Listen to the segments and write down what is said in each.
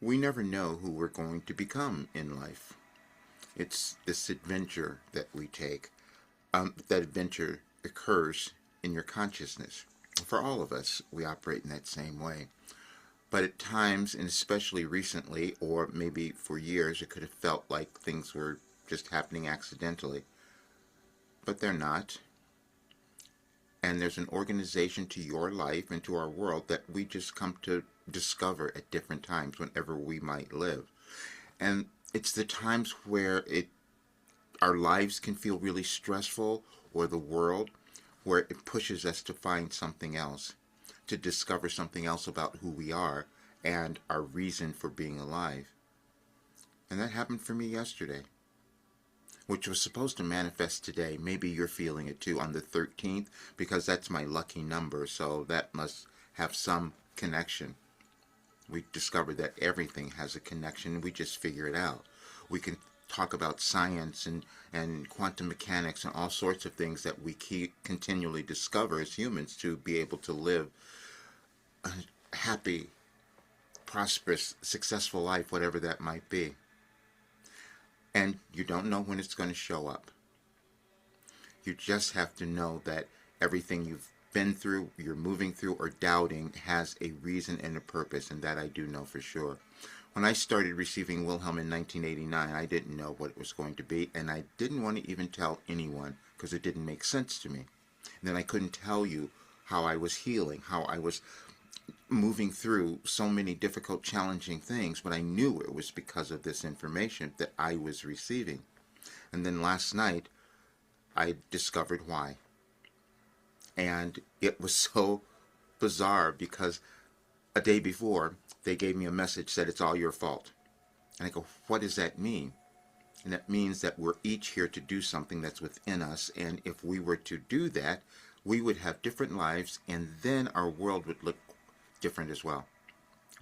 We never know who we're going to become in life. It's this adventure that we take. That adventure occurs in your consciousness. For all of us, we operate in that same way. But at times, and especially recently, or maybe for years, it could have felt like things were just happening accidentally. But they're not. And there's an organization to your life and to our world that we just come to discover at different times whenever we might live. And it's the times where our lives can feel really stressful, or the world, where it pushes us to find something else, to discover something else about who we are and our reason for being alive. And that happened for me yesterday, which was supposed to manifest today. Maybe you're feeling it too on the 13th, because that's my lucky number, so that must have some connection. We discovered that everything has a connection. We just figure it out. We can talk about science and quantum mechanics and all sorts of things that we continually discover as humans to be able to live a happy, prosperous, successful life, whatever that might be. And you don't know when it's going to show up. You just have to know that everything you've been through, you're moving through, or doubting has a reason and a purpose, and that I do know for sure. When I started receiving Wilhelm in 1989, I didn't know what it was going to be, and I didn't want to even tell anyone because it didn't make sense to me. And then I couldn't tell you how I was healing, how I was moving through so many difficult, challenging things, but I knew it was because of this information that I was receiving. And then last night, I discovered why. And it was so bizarre because a day before, they gave me a message that it's all your fault. And I go, what does that mean? And that means that we're each here to do something that's within us. And if we were to do that, we would have different lives, and then our world would look different as well.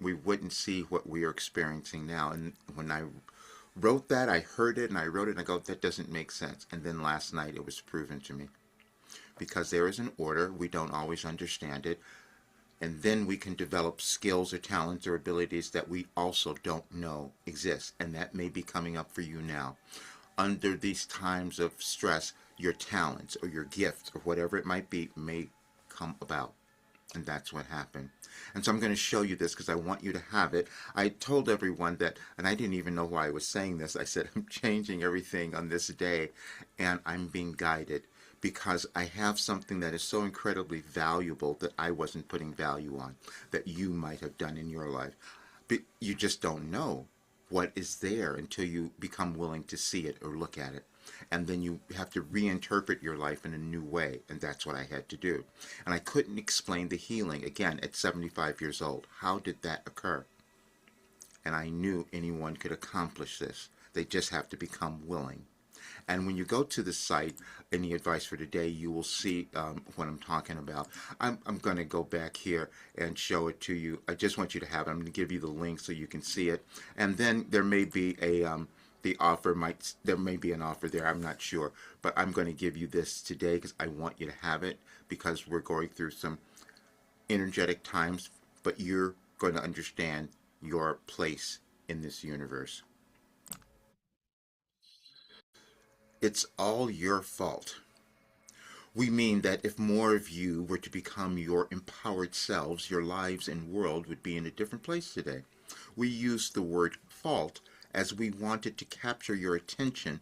We wouldn't see what we are experiencing now. And when I wrote that, I heard it and I wrote it and I go, that doesn't make sense. And then last night it was proven to me. Because there is an order, we don't always understand it. And then we can develop skills or talents or abilities that we also don't know exist. And that may be coming up for you now. Under these times of stress, your talents or your gifts or whatever it might be may come about. And that's what happened. And so I'm going to show you this because I want you to have it. I told everyone that, and I didn't even know why I was saying this. I said, I'm changing everything on this day, and I'm being guided because I have something that is so incredibly valuable that I wasn't putting value on, that you might have done in your life. But you just don't know what is there until you become willing to see it or look at it. And then you have to reinterpret your life in a new way, and that's what I had to do. And I couldn't explain the healing, again, at 75 years old. How did that occur? And I knew anyone could accomplish this. They just have to become willing. And when you go to the site, in the advice for today, you will see what I'm talking about. I'm going to go back here and show it to you. I just want you to have it. I'm going to give you the link so you can see it. And then there may be there may be an offer there, I'm not sure, but I'm going to give you this today because I want you to have it, because we're going through some energetic times, but you're going to understand your place in this universe. It's all your fault. We mean that if more of you were to become your empowered selves, your lives and world would be in a different place today. We use the word fault as we wanted to capture your attention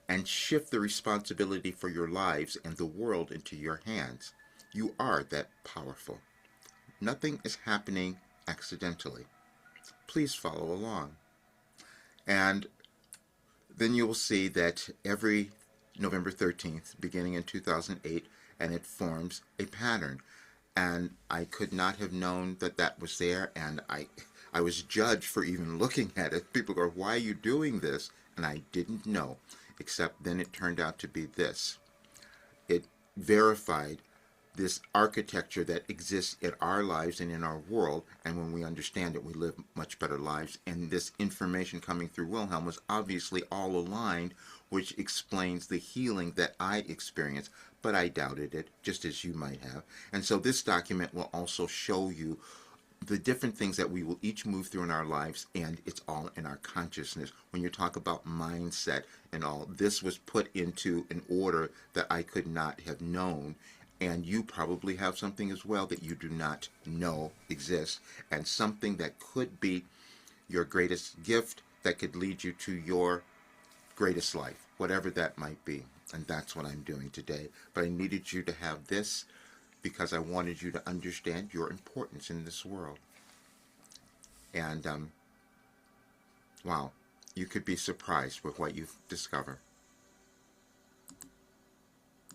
and shift the responsibility for your lives and the world into your hands. You are that powerful. Nothing is happening accidentally. Please follow along. And then you will see that every November 13th, beginning in 2008, and it forms a pattern. And I could not have known that that was there, and I was judged for even looking at it. People go, why are you doing this? And I didn't know, except then it turned out to be this. It verified this architecture that exists in our lives and in our world, and when we understand it, we live much better lives. And this information coming through Wilhelm was obviously all aligned, which explains the healing that I experienced, but I doubted it, just as you might have. And so this document will also show you the different things that we will each move through in our lives, and it's all in our consciousness. When you talk about mindset and all, this was put into an order that I could not have known, and you probably have something as well that you do not know exists, and something that could be your greatest gift that could lead you to your greatest life, whatever that might be. And that's what I'm doing today. But I needed you to have this because I wanted you to understand your importance in this world. And, wow, you could be surprised with what you discover.